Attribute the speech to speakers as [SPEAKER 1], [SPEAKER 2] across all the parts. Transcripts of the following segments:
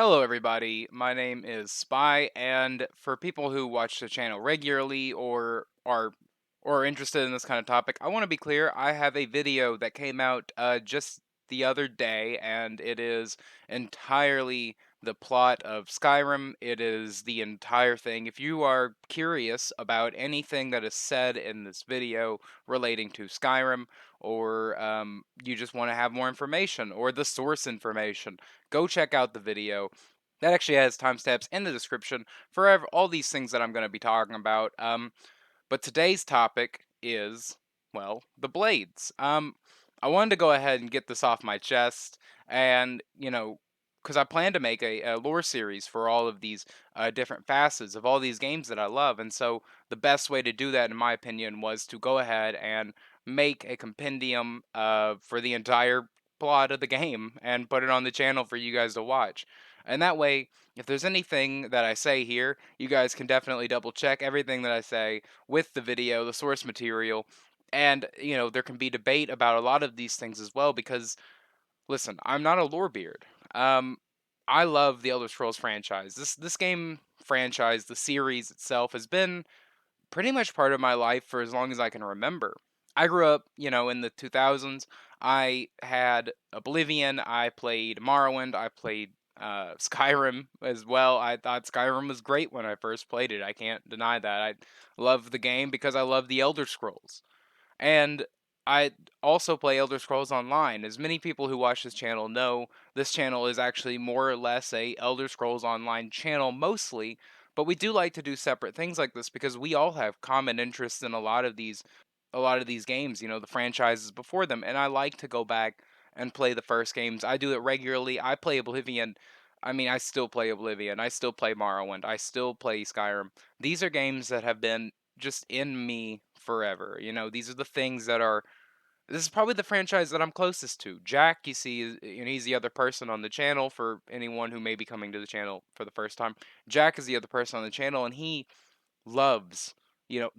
[SPEAKER 1] Hello, everybody. My name is Spy, and for people who watch the channel regularly or are interested in this kind of topic, I want to be clear. I have a video that came out just the other day, and it is entirely the plot of Skyrim. It is the entire thing. If you are curious about anything that is said in this video relating to Skyrim, or you just want to have more information or the source information, go check out the video. That actually has timestamps in the description for all these things that I'm going to be talking about. But today's topic is, well, the blades. I wanted to go ahead and get this off my chest, and because I plan to make a lore series for all of these different facets of all these games that I love, and so the best way to do that, in my opinion, was to go ahead and make a compendium for the entire plot of the game and put it on the channel for you guys to watch. And that way, if there's anything that I say here, you guys can definitely double check everything that I say with the video, the source material, and there can be debate about a lot of these things as well because listen, I'm not a lore beard. Um I love the Elder Scrolls franchise. This game franchise, the series itself has been pretty much part of my life for as long as I can remember. I grew up, in the 2000s. I had Oblivion, I played Morrowind, I played Skyrim as well. I thought Skyrim was great when I first played it. I can't deny that. I love the game because I love the Elder Scrolls. And I also play Elder Scrolls Online. As many people who watch this channel know, this channel is actually more or less a Elder Scrolls Online channel mostly, but we do like to do separate things like this because we all have common interests in a lot of these games, the franchises before them, and I like to go back and play the first games. I do it regularly. I play Oblivion. I mean, I still play Oblivion. I still play Morrowind. I still play Skyrim. These are games that have been just in me forever. These are the things that are. This is probably the franchise that I'm closest to. Jack, you see, he's the other person on the channel for anyone who may be coming to the channel for the first time. Jack is the other person on the channel, and he loves,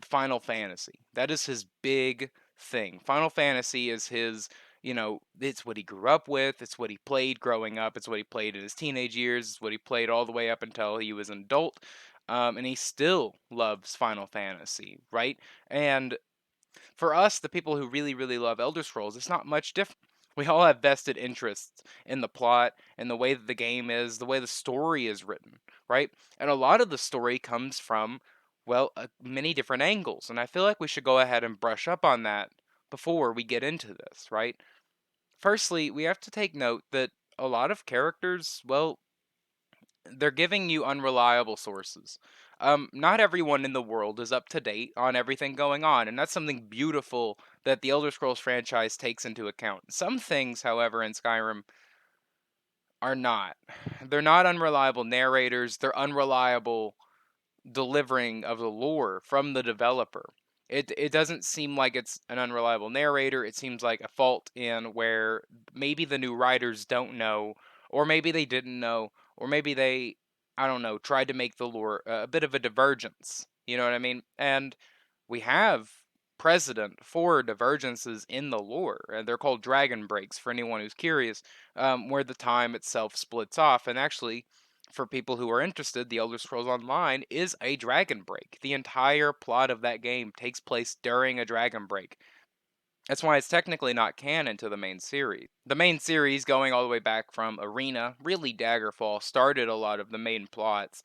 [SPEAKER 1] Final Fantasy. That is his big thing. Final Fantasy is his, it's what he grew up with, it's what he played growing up, it's what he played in his teenage years, it's what he played all the way up until he was an adult. And he still loves Final Fantasy, right? And for us, the people who really, really love Elder Scrolls, it's not much different. We all have vested interests in the plot and the way that the game is, the way the story is written, right? And a lot of the story comes from, well, many different angles. And I feel like we should go ahead and brush up on that before we get into this, right? Firstly, we have to take note that a lot of characters, well, they're giving you unreliable sources. Not everyone in the world is up to date on everything going on, and that's something beautiful that the Elder Scrolls franchise takes into account. Some things, however, in Skyrim are not. They're not unreliable narrators, they're unreliable delivering of the lore from the developer. It doesn't seem like it's an unreliable narrator. It seems like a fault in where maybe the new writers don't know, or maybe they didn't know, or maybe they, I don't know, tried to make the lore a bit of a divergence. You know what I mean? And we have precedent for divergences in the lore, and they're called dragon breaks for anyone who's curious, where the time itself splits off. And actually, for people who are interested, The Elder Scrolls Online is a dragon break. The entire plot of that game takes place during a dragon break. That's why it's technically not canon to the main series. The main series, going all the way back from Arena, really Daggerfall, started a lot of the main plots.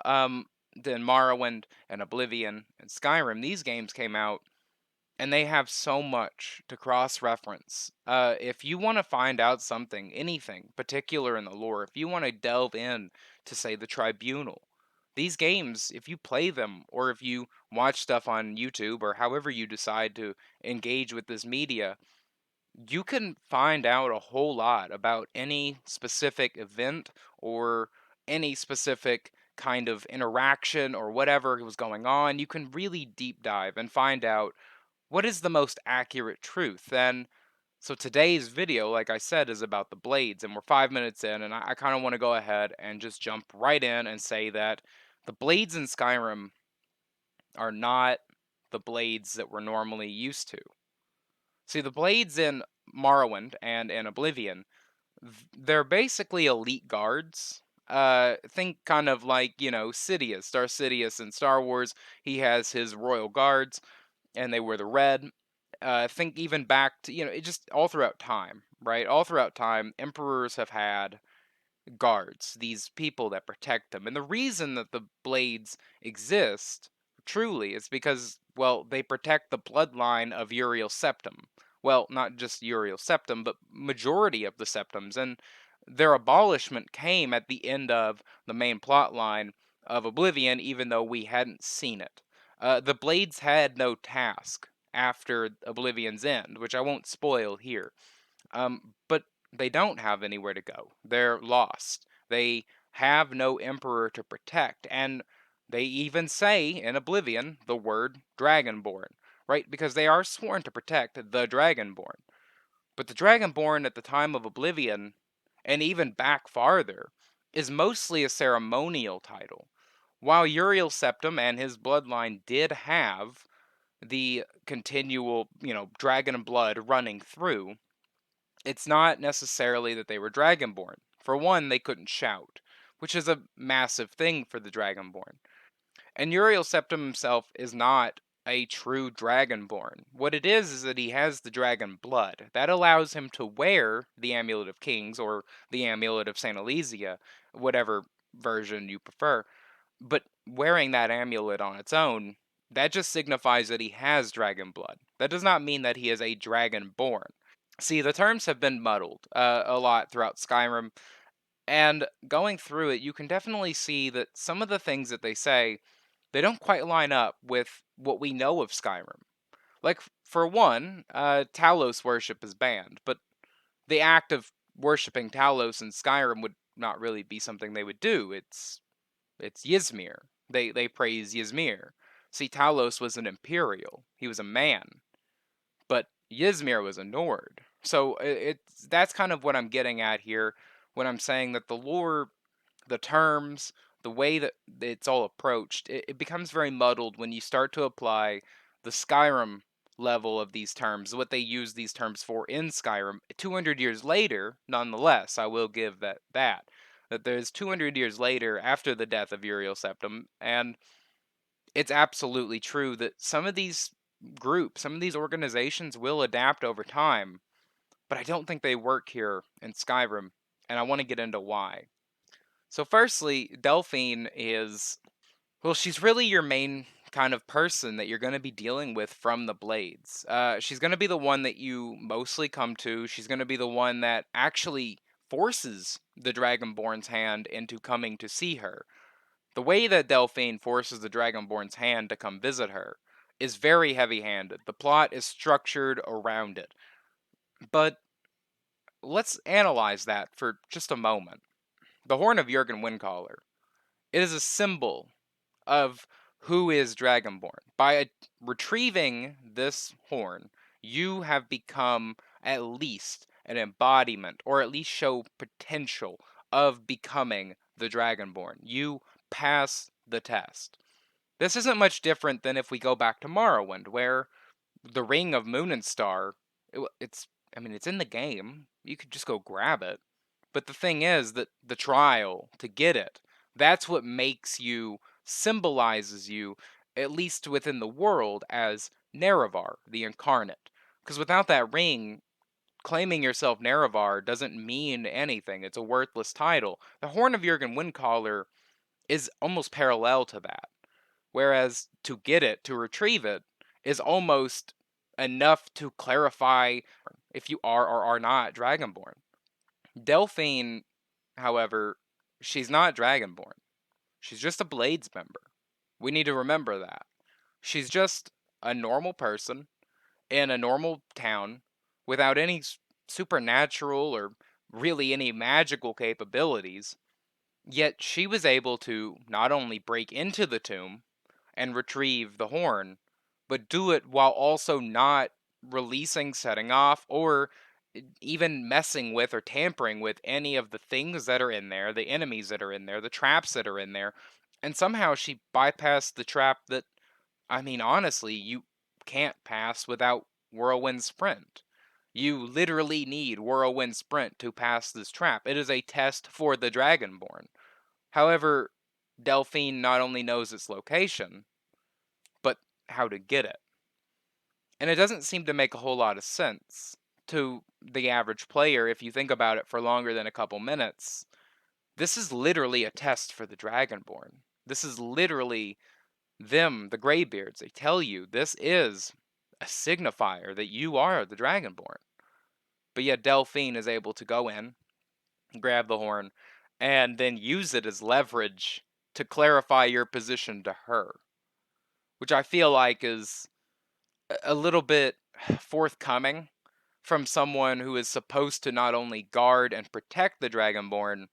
[SPEAKER 1] Um, then Morrowind and Oblivion and Skyrim, these games came out and they have so much to cross reference. If you want to find out something, anything particular in the lore, if you want to delve in to, say, the Tribunal, these games, if you play them or if you watch stuff on YouTube or however you decide to engage with this media, you can find out a whole lot about any specific event or any specific kind of interaction or whatever was going on. You can really deep dive and find out what is the most accurate truth. And so today's video, like I said, is about the blades, and we're 5 minutes in, and I kind of want to go ahead and just jump right in and say that the blades in Skyrim are not the blades that we're normally used to. See, the blades in Morrowind and in Oblivion, they're basically elite guards. Think kind of like, Sidious, Darth Sidious in Star Wars. He has his royal guards, and they wear the red. Think even back to, it just all throughout time, right? All throughout time, emperors have had guards, these people that protect them. And the reason that the blades exist, truly, is because, well, they protect the bloodline of Uriel Septim. Well, not just Uriel Septim, but majority of the Septims. And their abolishment came at the end of the main plot line of Oblivion, even though we hadn't seen it. The blades had no task after Oblivion's end, which I won't spoil here. But they don't have anywhere to go. They're lost. They have no emperor to protect, and they even say in Oblivion the word Dragonborn, right? Because they are sworn to protect the Dragonborn. But the Dragonborn at the time of Oblivion, and even back farther, is mostly a ceremonial title. While Uriel Septim and his bloodline did have the continual, dragon blood running through, it's not necessarily that they were dragonborn. For one, they couldn't shout, which is a massive thing for the dragonborn. And Uriel Septim himself is not a true dragonborn. What it is that he has the dragon blood. That allows him to wear the Amulet of Kings or the Amulet of Saint Elysia, whatever version you prefer. But wearing that amulet on its own, that just signifies that he has dragon blood. That does not mean that he is a dragonborn. See, the terms have been muddled a lot throughout Skyrim, and going through it, you can definitely see that some of the things that they say, they don't quite line up with what we know of Skyrim. Like, for one, Talos worship is banned, but the act of worshipping Talos in Skyrim would not really be something they would do. It's Ysmir. They praise Ysmir. See, Talos was an Imperial. He was a man, but Ysmir was a Nord. So that's kind of what I'm getting at here when I'm saying that the lore, the terms, the way that it's all approached, it becomes very muddled when you start to apply the Skyrim level of these terms, what they use these terms for in Skyrim. 200 years later, nonetheless, I will give that there's 200 years later after the death of Uriel Septim, and it's absolutely true that some of these groups, some of these organizations will adapt over time, but I don't think they work here in Skyrim, and I want to get into why. So, firstly, Delphine is, well, she's really your main kind of person that you're going to be dealing with from the Blades. She's going to be the one that you mostly come to. She's going to be the one that actually forces the Dragonborn's hand into coming to see her. The way that Delphine forces the Dragonborn's hand to come visit her is very heavy handed. The plot is structured around it. But let's analyze that for just a moment. The Horn of Jurgen Windcaller. It is a symbol of who is Dragonborn. By retrieving this horn, you have become at least an embodiment, or at least show potential of becoming the Dragonborn. You pass the test. This isn't much different than if we go back to Morrowind, where the Ring of Moon and Star, it's, I mean, it's in the game. You could just go grab it. But the thing is that the trial to get it, that's what makes you, symbolizes you, at least within the world, as Nerevar, the incarnate. Because without that ring, claiming yourself Nerevar doesn't mean anything. It's a worthless title. The Horn of Jurgen Windcaller is almost parallel to that. Whereas to get it, to retrieve it, is almost enough to clarify if you are or are not Dragonborn. Delphine, however, she's not Dragonborn. She's just a Blades member. We need to remember that. She's just a normal person in a normal town without any supernatural or really any magical capabilities. Yet she was able to not only break into the tomb and retrieve the horn, but do it while also not releasing, setting off, or even messing with or tampering with any of the things that are in there, the enemies that are in there, the traps that are in there. And somehow she bypassed the trap that, I mean, honestly, you can't pass without Whirlwind Sprint. You literally need Whirlwind Sprint to pass this trap. It is a test for the Dragonborn. However, Delphine not only knows its location, but how to get it. And it doesn't seem to make a whole lot of sense to the average player if you think about it for longer than a couple minutes. This is literally a test for the Dragonborn. This is literally them, the Greybeards. They tell you this is a signifier that you are the Dragonborn. But yet Delphine is able to go in, grab the horn, and then use it as leverage to clarify your position to her, which I feel like is a little bit forthcoming from someone who is supposed to not only guard and protect the Dragonborn,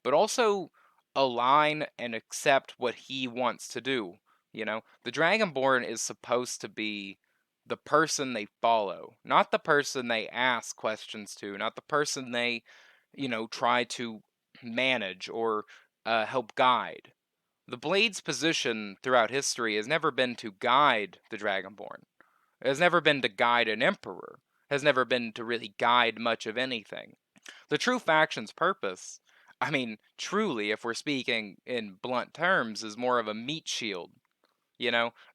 [SPEAKER 1] but also align and accept what he wants to do. You know, the Dragonborn is supposed to be the person they follow, not the person they ask questions to, not the person they, try to manage or help guide. The Blade's position throughout history has never been to guide the Dragonborn. It has never been to guide an emperor. It has never been to really guide much of anything. The true faction's purpose, I mean, truly, if we're speaking in blunt terms, is more of a meat shield.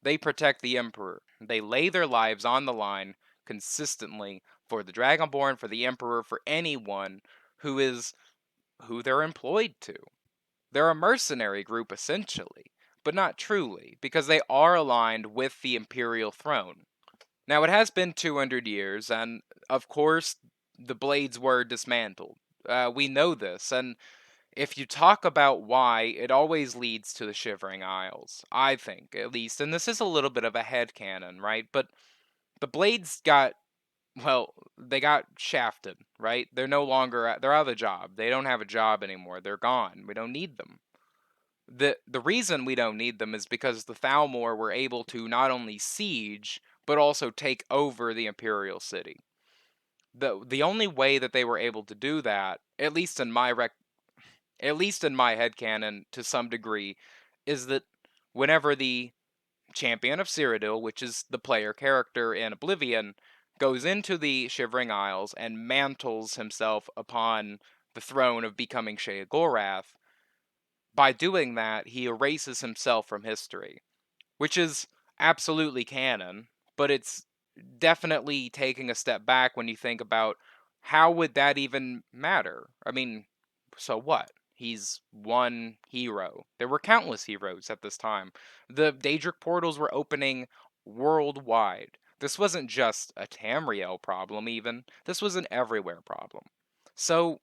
[SPEAKER 1] They protect the emperor. They lay their lives on the line consistently for the Dragonborn, for the emperor, for anyone who is who they're employed to. They're a mercenary group essentially, but not truly, because they are aligned with the imperial throne. Now, it has been 200 years, and of course, the blades were dismantled. We know this, and if you talk about why, it always leads to the Shivering Isles, I think, at least. And this is a little bit of a headcanon, right? But the blades got, well, they got shafted, right? They're no longer, they're out of the job. They don't have a job anymore. They're gone. We don't need them. The reason we don't need them is because the Thalmor were able to not only siege but also take over the imperial city. The only way that they were able to do that, at least in my headcanon to some degree, is that whenever the champion of Cyrodiil, which is the player character in Oblivion, goes into the Shivering Isles and mantles himself upon the throne of becoming Sheogorath, by doing that, he erases himself from history, which is absolutely canon, but it's definitely taking a step back when you think about how would that even matter? I mean, so what? He's one hero. There were countless heroes at this time. The Daedric portals were opening worldwide. This wasn't just a Tamriel problem, even. This was an everywhere problem. So,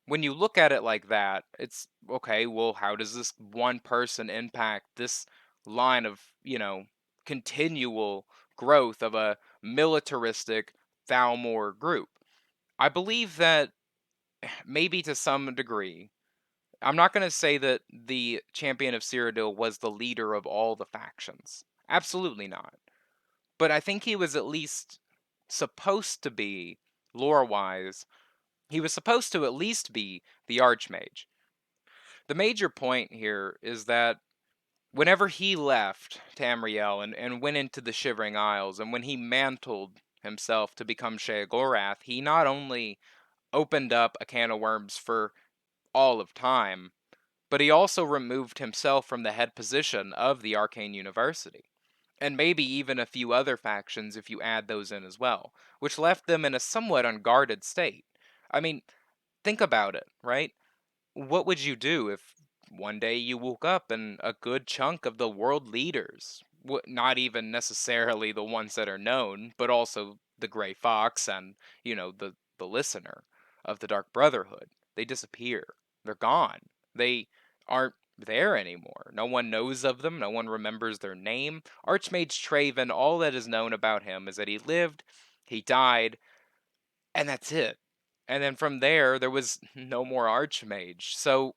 [SPEAKER 1] when you look at it like that, it's okay, well, how does this one person impact this line of, continual growth of a militaristic Thalmor group? I believe that maybe to some degree, I'm not going to say that the champion of Cyrodiil was the leader of all the factions. Absolutely not. But I think he was at least supposed to be, lore wise, he was supposed to at least be the Archmage. The major point here is that whenever he left Tamriel and went into the Shivering Isles, and when he mantled himself to become Sheogorath, he not only opened up a can of worms for all of time, but he also removed himself from the head position of the Arcane University. And maybe even a few other factions if you add those in as well, which left them in a somewhat unguarded state. I mean, think about it, right? What would you do if one day you woke up and a good chunk of the world leaders, not even necessarily the ones that are known, but also the Gray Fox and, the listener of the Dark Brotherhood, they disappear. They're gone. They aren't there anymore. No one knows of them. No one remembers their name. Archmage Traven, all that is known about him is that he lived, he died, and that's it. And then from there was no more Archmage. So,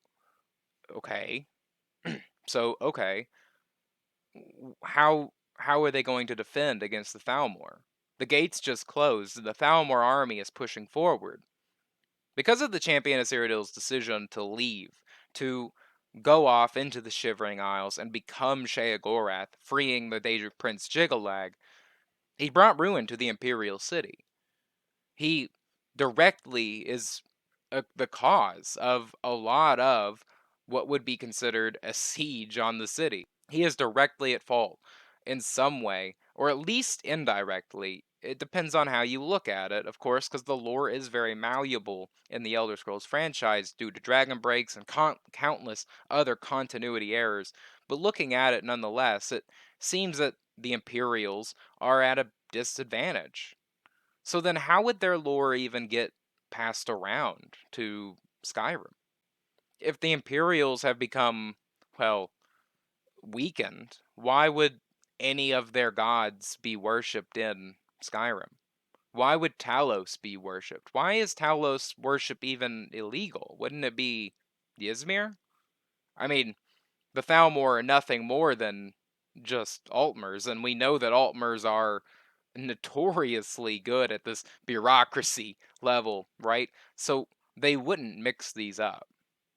[SPEAKER 1] okay. Okay. How are they going to defend against the Thalmor? The gates just closed. The Thalmor army is pushing forward. Because of the Champion of Cyrodiil's decision to leave, to go off into the Shivering Isles and become Sheogorath, freeing the Daedric Prince Jiggelag, he brought ruin to the Imperial City. He directly is the cause of a lot of what would be considered a siege on the city. He is directly at fault in some way, or at least indirectly. It depends on how you look at it, of course, because the lore is very malleable in the Elder Scrolls franchise due to dragon breaks and countless other continuity errors. But looking at it nonetheless, it seems that the Imperials are at a disadvantage. So then, how would their lore even get passed around to Skyrim? If the Imperials have become, well, weakened, why would any of their gods be worshipped in Skyrim? Why would Talos be worshipped? Why is Talos worship even illegal? Wouldn't it be Ysmir? I mean, the Thalmor are nothing more than just Altmers, and we know that Altmers are notoriously good at this bureaucracy level, right? So they wouldn't mix these up.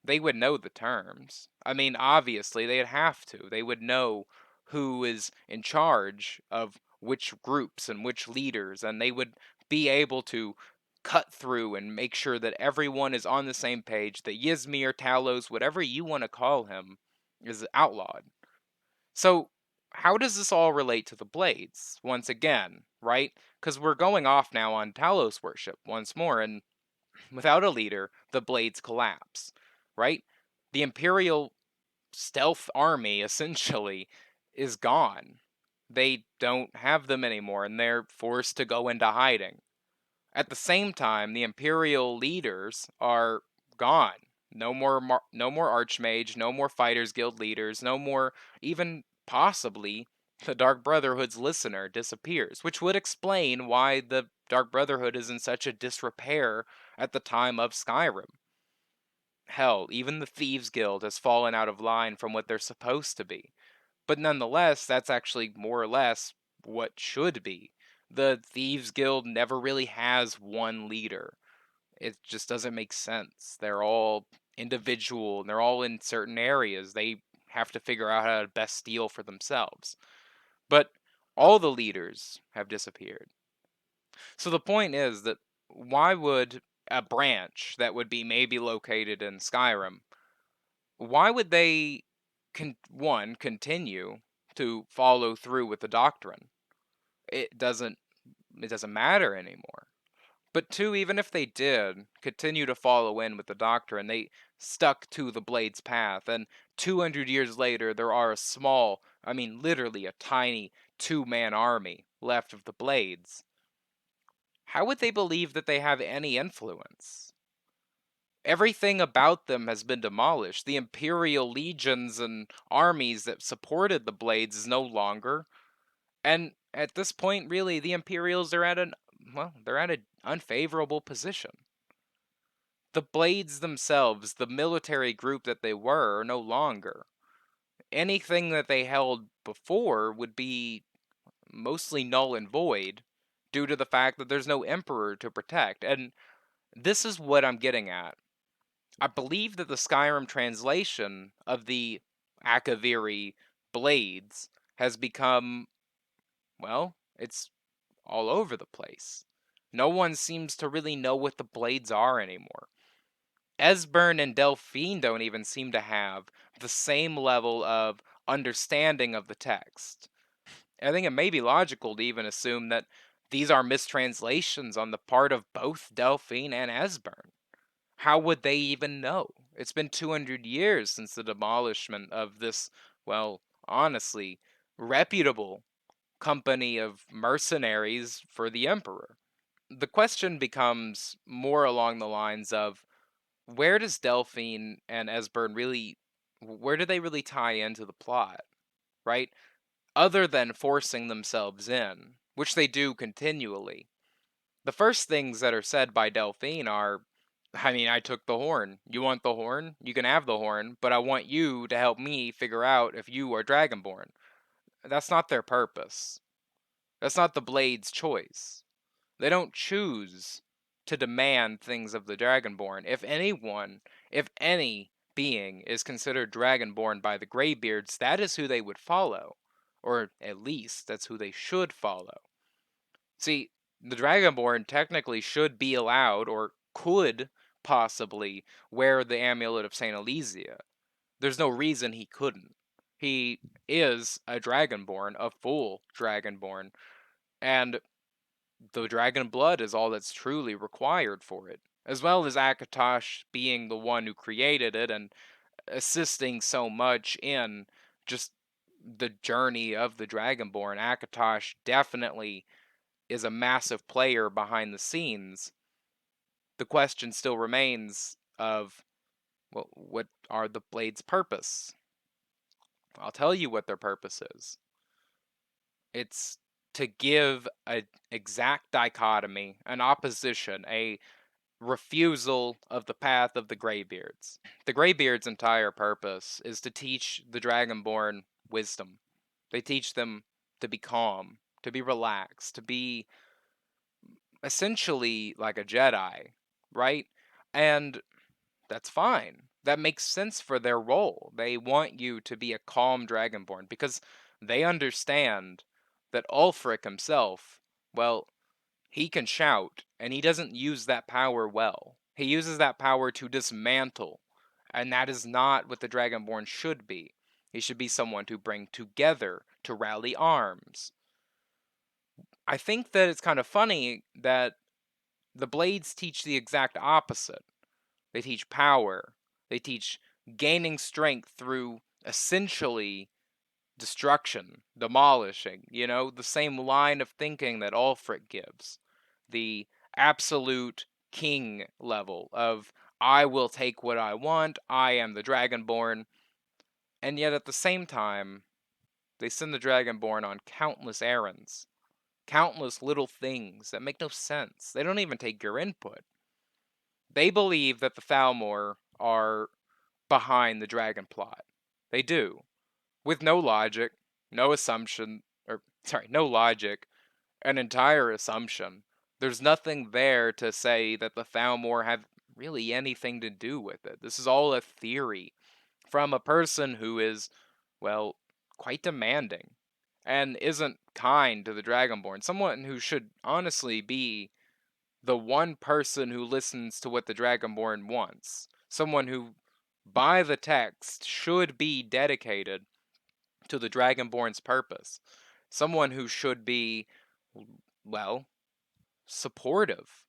[SPEAKER 1] They would know the terms. I mean, obviously, they'd have to. They would know who is in charge of which groups and which leaders, and they would be able to cut through and make sure that everyone is on the same page, that Ysmir, Talos, whatever you want to call him, is outlawed. So, how does this all relate to the Blades? Once again, right? Because we're going off now on Talos worship once more, and without a leader, the Blades collapse, right? The Imperial stealth army, essentially, is gone. They don't have them anymore, and they're forced to go into hiding. At the same time, the Imperial leaders are gone. No more Archmage, no more Fighters Guild leaders, no more even possibly the Dark Brotherhood's listener disappears, which would explain why the Dark Brotherhood is in such a disrepair at the time of Skyrim. Hell, even the Thieves Guild has fallen out of line from what they're supposed to be. But nonetheless, that's actually more or less what should be. The Thieves Guild never really has one leader. It just doesn't make sense. They're all individual and they're all in certain areas. They have to figure out how to best steal for themselves. But all the leaders have disappeared. So the point is that why would a branch that would be maybe located in Skyrim, why would they one continue to follow through with the doctrine? It doesn't it doesn't matter anymore. But two, even if they did continue to follow in with the doctrine, they stuck to the Blade's path, and 200 years later, there are a small, I mean, literally a tiny two-man army left of the Blades. How would they believe that they have any influence? Everything about them has been demolished. The Imperial legions and armies that supported the Blades is no longer. And at this point, really, the Imperials are at they're at an unfavorable position. The Blades themselves, the military group that they were, are no longer. Anything that they held before would be mostly null and void due to the fact that there's no emperor to protect. And this is what I'm getting at. I believe that the Skyrim translation of the Akaviri Blades has become, well, it's all over the place. No one seems to really know what the Blades are anymore. Esbern and Delphine don't even seem to have the same level of understanding of the text. I think it may be logical to even assume that these are mistranslations on the part of both Delphine and Esbern. How would they even know? It's been 200 years since the demolishment of this, well, honestly, reputable company of mercenaries for the Emperor. The question becomes more along the lines of where does Delphine and Esbern really, where do they really tie into the plot, right? Other than forcing themselves in, which they do continually. The first things that are said by Delphine are, I mean, I took the horn. You want the horn? You can have the horn, but I want you to help me figure out if you are Dragonborn. That's not their purpose. That's not the Blade's choice. They don't choose to demand things of the Dragonborn. If anyone, if any being is considered Dragonborn by the Greybeards, that is who they would follow. Or at least, that's who they should follow. See, the Dragonborn technically should be allowed, or could possibly, wear the Amulet of St. Elysia. There's no reason he couldn't. He is a Dragonborn, a full Dragonborn, and the dragon blood is all that's truly required for it, as well as Akatosh being the one who created it and assisting so much in just the journey of the Dragonborn. Akatosh definitely is a massive player behind the scenes. The question still remains of, well, what are the Blades' purpose? I'll tell you what their purpose is. It's to give an exact dichotomy, an opposition, a refusal of the path of the Greybeards. The Greybeards' entire purpose is to teach the Dragonborn wisdom. They teach them to be calm, to be relaxed, to be essentially like a Jedi, right? And that's fine. That makes sense for their role. They want you to be a calm Dragonborn because they understand that Ulfric himself, well, he can shout, and he doesn't use that power well. He uses that power to dismantle, and that is not what the Dragonborn should be. He should be someone to bring together, to rally arms. I think that it's kind of funny that the Blades teach the exact opposite. They teach power. They teach gaining strength through essentially destruction, demolishing, the same line of thinking that Ulfric gives. The absolute king level of, I will take what I want, I am the Dragonborn, and yet at the same time, they send the Dragonborn on countless errands, countless little things that make no sense. They don't even take your input. They believe that the Thalmor are behind the dragon plot. They do. With no logic, no assumption, or sorry, no logic, an entire assumption. There's nothing there to say that the Thalmor have really anything to do with it. This is all a theory from a person who is, well, quite demanding and isn't kind to the Dragonborn. Someone who should honestly be the one person who listens to what the Dragonborn wants. Someone who, by the text, should be dedicated to the Dragonborn's purpose. Someone who should be, well, supportive.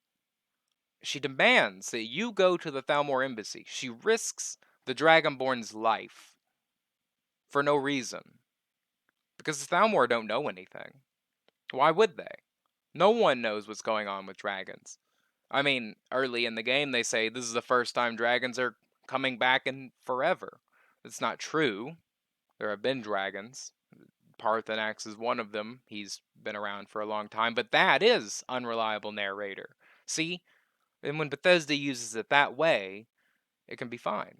[SPEAKER 1] She demands that you go to the Thalmor embassy. She risks the Dragonborn's life for no reason. Because the Thalmor don't know anything. Why would they? No one knows what's going on with dragons. I mean, early in the game they say this is the first time dragons are coming back in forever. It's not true. There have been dragons. Parthenox is one of them. He's been around for a long time, but that is unreliable narrator. See? And when Bethesda uses it that way, it can be fine.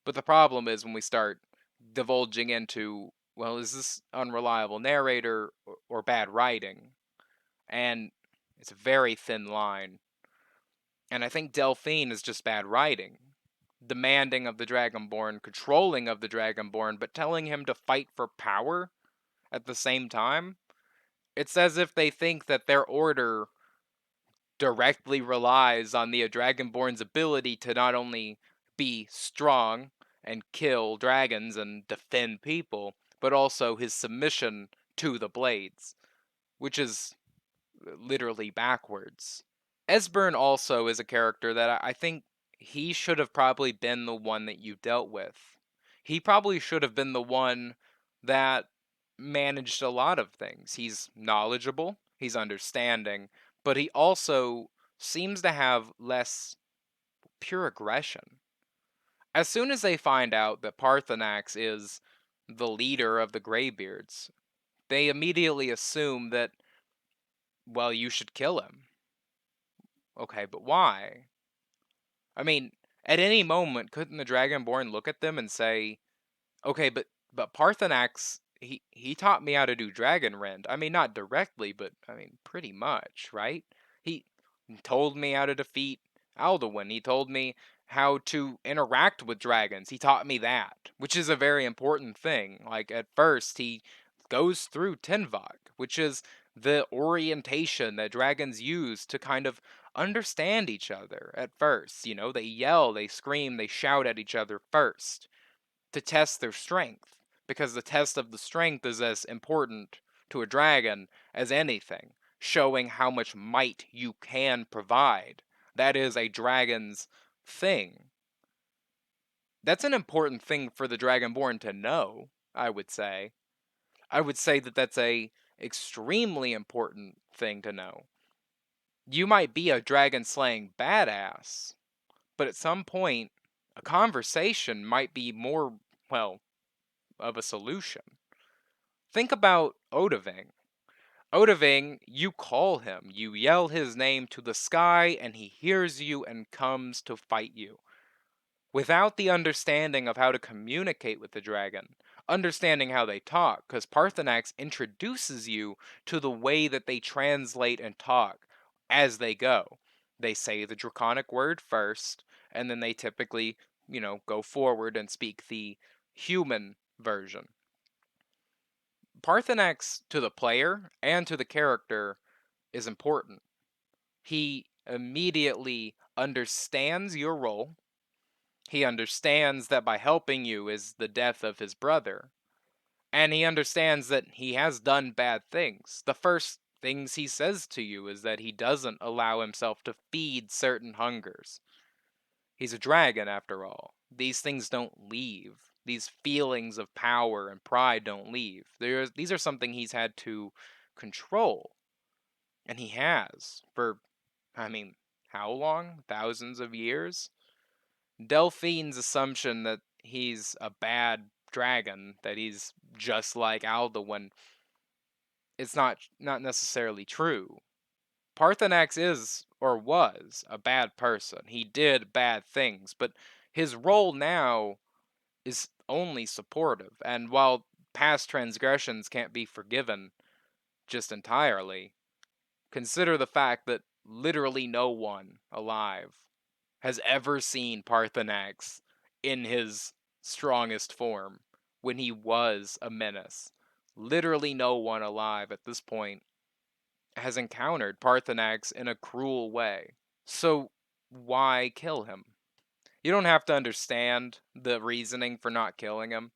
[SPEAKER 1] But the problem is when we start divulging into, well, is this unreliable narrator or bad writing? And it's a very thin line. And I think Delphine is just bad writing. Demanding of the Dragonborn, controlling of the Dragonborn, but telling him to fight for power at the same time. It's as if they think that their order directly relies on the Dragonborn's ability to not only be strong and kill dragons and defend people, but also his submission to the Blades, which is literally backwards. Esbern also is a character that I think he should have probably been the one that you dealt with. He probably should have been the one that managed a lot of things. He's knowledgeable, he's understanding, but he also seems to have less pure aggression. As soon as they find out that Parthenax is the leader of the Greybeards, they immediately assume that, well, you should kill him. Okay, but why? I mean, at any moment, couldn't the Dragonborn look at them and say, "Okay, but Parthenax, he taught me how to do Dragon Rend. I mean, not directly, but I mean, pretty much, right? He told me how to defeat Alduin. He told me how to interact with dragons. He taught me that, which is a very important thing. Like at first, he goes through Tenvok, which is the orientation that dragons use to kind of understand each other at first. They yell, they scream, they shout at each other first. to test their strength, because the test of the strength is as important to a dragon as anything, showing how much might you can provide. That is a dragon's thing. That's an important thing for the Dragonborn to know, I would say. I would say that that's a extremely important thing to know. You might be a dragon slaying badass, but at some point, a conversation might be more, well, of a solution. Think about Odahviing. Odahviing, you call him, you yell his name to the sky, and he hears you and comes to fight you. Without the understanding of how to communicate with the dragon, understanding how they talk, because Parthenox introduces you to the way that they translate and talk as they go. They say the draconic word first, and then they typically, go forward and speak the human version. Parthenox to the player and to the character is important. He immediately understands your role. He understands that by helping you is the death of his brother. And he understands that he has done bad things. The first things he says to you is that he doesn't allow himself to feed certain hungers. He's a dragon, after all. These things don't leave. These feelings of power and pride don't leave. These are something he's had to control. And he has for, how long? Thousands of years? Delphine's assumption that he's a bad dragon, that he's just like Alduin, it's not necessarily true. Parthenax is, or was, a bad person. He did bad things, but his role now is only supportive. And while past transgressions can't be forgiven just entirely, consider the fact that literally no one alive has ever seen Parthenax in his strongest form when he was a menace. Literally no one alive at this point has encountered Parthenax in a cruel way. So why kill him? You don't have to understand the reasoning for not killing him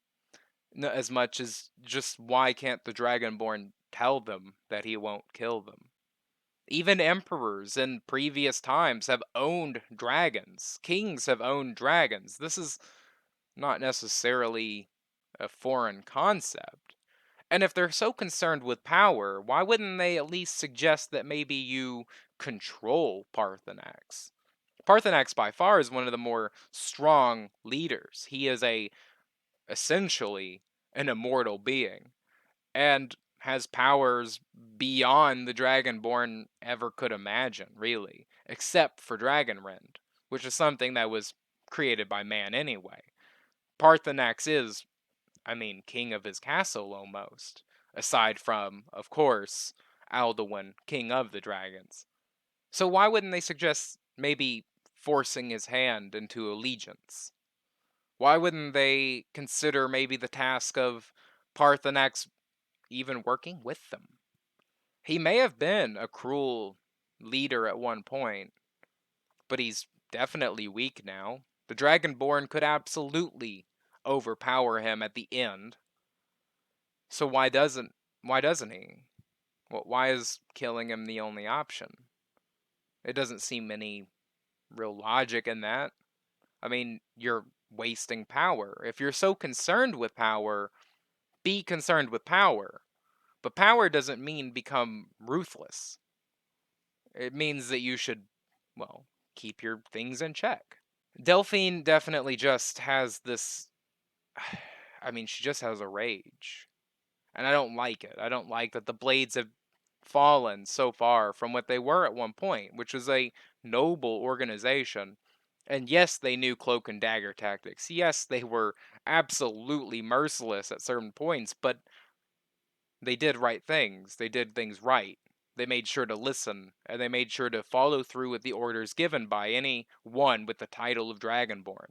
[SPEAKER 1] as much as just why can't the Dragonborn tell them that he won't kill them? Even emperors in previous times have owned dragons. Kings have owned dragons. This is not necessarily a foreign concept. And if they're so concerned with power, why wouldn't they at least suggest that maybe you control Parthenax? Parthenax by far is one of the more strong leaders. He is essentially an immortal being and has powers beyond the Dragonborn ever could imagine, really, except for Dragonrend, which is something that was created by man anyway. Parthenax is, king of his castle almost, aside from, of course, Alduin, king of the dragons. So why wouldn't they suggest maybe forcing his hand into allegiance? Why wouldn't they consider maybe the task of Parthenax even working with them? He may have been a cruel leader at one point, but he's definitely weak now. The Dragonborn could absolutely overpower him at the end. So why doesn't he? Why is killing him the only option? It doesn't seem any real logic in that. You're wasting power. If you're so concerned with power, be concerned with power. But power doesn't mean become ruthless. It means that you should, well, keep your things in check. Delphine definitely just has this. She just has a rage. And I don't like it. I don't like that the blades have fallen so far from what they were at one point, which was a noble organization. And yes, they knew cloak and dagger tactics. Yes, they were absolutely merciless at certain points, but they did right things. They did things right. They made sure to listen, and they made sure to follow through with the orders given by any one with the title of Dragonborn.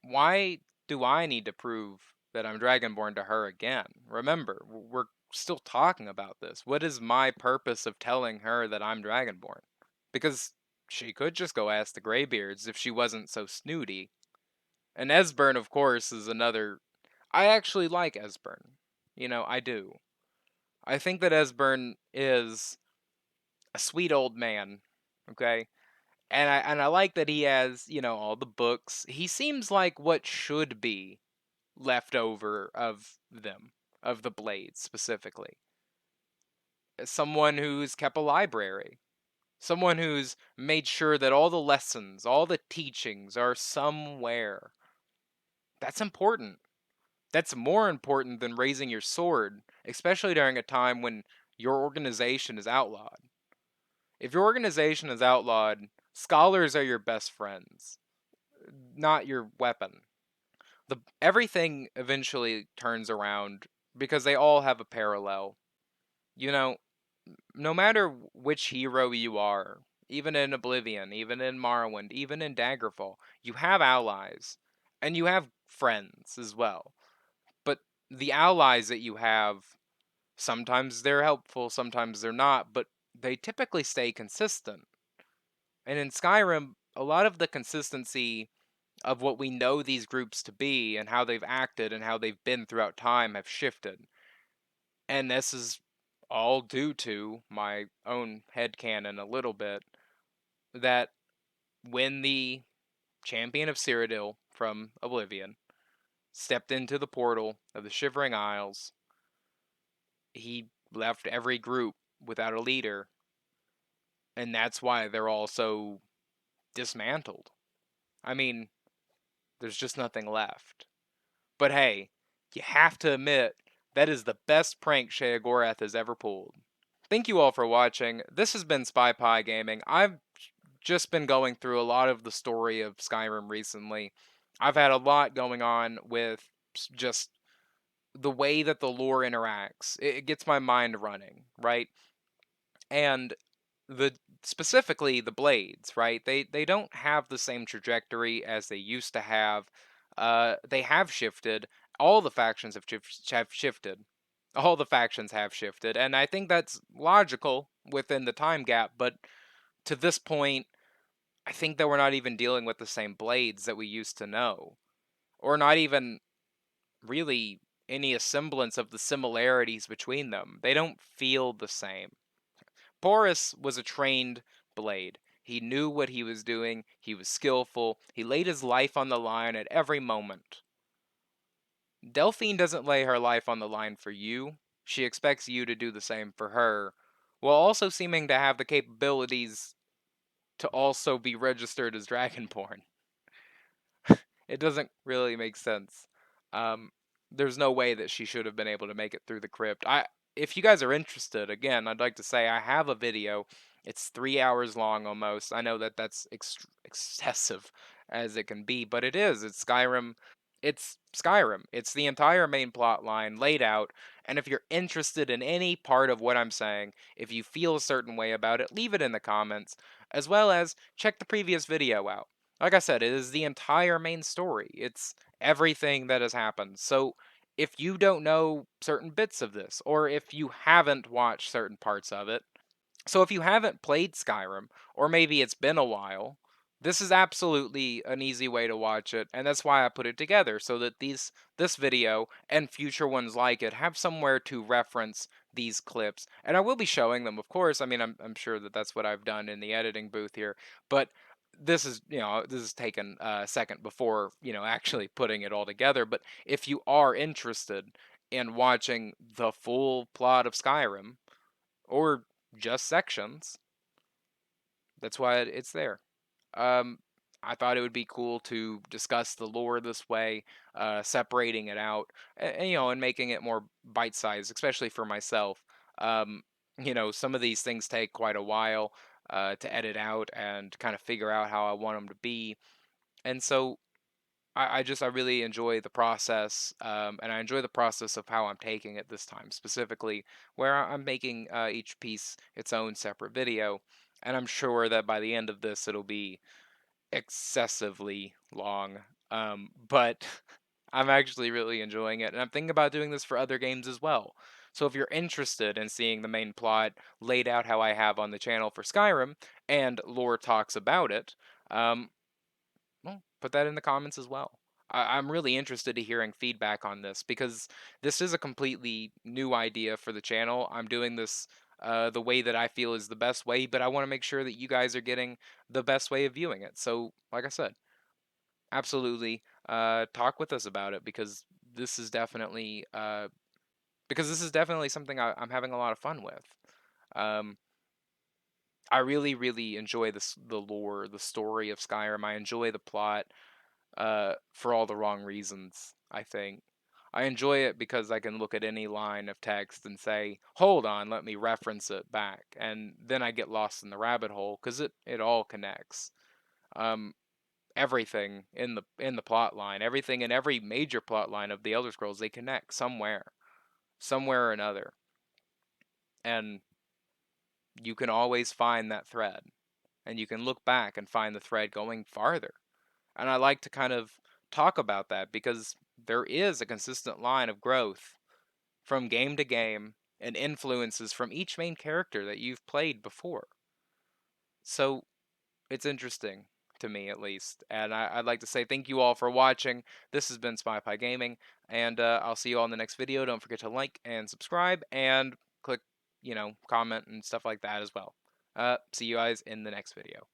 [SPEAKER 1] Why do I need to prove that I'm Dragonborn to her again? Remember, we're still talking about this. What is my purpose of telling her that I'm Dragonborn? Because she could just go ask the Greybeards if she wasn't so snooty. And Esbern, of course, is another. I actually like Esbern. I do. I think that Esbern is a sweet old man. Okay, and I like that he has all the books. He seems like what should be left over of them, of the Blades specifically. Someone who's kept a library, someone who's made sure that all the lessons, all the teachings are somewhere. That's important. That's more important than raising your sword, especially during a time when your organization is outlawed. If your organization is outlawed, scholars are your best friends, not your weapon. Everything eventually turns around because they all have a parallel. You know, no matter which hero you are, even in Oblivion, even in Morrowind, even in Daggerfall, you have allies and you have friends as well. But the allies that you have, sometimes they're helpful, sometimes they're not, but they typically stay consistent. And in Skyrim, a lot of the consistency of what we know these groups to be and how they've acted and how they've been throughout time have shifted. And this is all due to my own headcanon a little bit that when the champion of Cyrodiil from Oblivion stepped into the portal of the Shivering Isles, he left every group without a leader, and that's why they're all so dismantled. I mean, there's just nothing left. But hey, you have to admit, that is the best prank Sheogorath has ever pulled. Thank you all for watching. This has been Spy Pie Gaming. I've just been going through a lot of the story of Skyrim recently. I've had a lot going on with just the way that the lore interacts. It gets my mind running, right? And the specifically the blades, right? They don't have the same trajectory as they used to have. They have shifted. All the factions have shifted. All the factions have shifted, and I think that's logical within the time gap. But to this point, I think that we're not even dealing with the same blades that we used to know, or not even really any semblance of the similarities between them. They don't feel the same. Porus was a trained blade. He knew what he was doing, he was skillful, he laid his life on the line at every moment. Delphine doesn't lay her life on the line for you, she expects you to do the same for her, while also seeming to have the capabilities to also be registered as Dragonborn. It doesn't really make sense. Um, there's no way that she should have been able to make it through the crypt. If you guys are interested, again, I'd like to say I have a video. It's 3 hours long almost. I know that that's excessive as it can be, but it is. It's Skyrim. It's Skyrim. It's the entire main plot line laid out. And if you're interested in any part of what I'm saying, if you feel a certain way about it, leave it in the comments, as well as check the previous video out. Like I said, it is the entire main story. It's everything that has happened. So if you don't know certain bits of this, or if you haven't watched certain parts of it, so if you haven't played Skyrim, or maybe it's been a while, this is absolutely an easy way to watch it, and that's why I put it together, so that this video and future ones like it have somewhere to reference these clips. And I will be showing them, of course. I mean, I'm sure that that's what I've done in the editing booth here, but this is taken a second before, actually putting it all together. But if you are interested in watching the full plot of Skyrim, or just sections, that's why it's there. Um, I thought it would be cool to discuss the lore this way, separating it out, and making it more bite-sized, especially for myself. Um, some of these things take quite a while to edit out and kind of figure out how I want them to be, and so I really enjoy the process, and I enjoy the process of how I'm taking it this time specifically, where I'm making each piece its own separate video, and I'm sure that by the end of this it'll be excessively long, but I'm actually really enjoying it, and I'm thinking about doing this for other games as well. So if you're interested in seeing the main plot laid out how I have on the channel for Skyrim, and lore talks about it, well, put that in the comments as well. I'm really interested to hearing feedback on this because this is a completely new idea for the channel. I'm doing this the way that I feel is the best way, but I want to make sure that you guys are getting the best way of viewing it. So, like I said, absolutely talk with us about it because this is definitely something I'm having a lot of fun with. Um, I really, really enjoy the lore, the story of Skyrim. I enjoy the plot for all the wrong reasons, I think. I enjoy it because I can look at any line of text and say, hold on, let me reference it back. And then I get lost in the rabbit hole because it all connects. Um, everything in the plot line, everything in every major plot line of the Elder Scrolls, they connect somewhere or another. And you can always find that thread. And you can look back and find the thread going farther. And I like to kind of talk about that because there is a consistent line of growth from game to game and influences from each main character that you've played before. So it's interesting to me at least. And I'd like to say thank you all for watching. This has been Spy Pie Gaming, and I'll see you all in the next video. Don't forget to like and subscribe and click, comment and stuff like that as well. See you guys in the next video.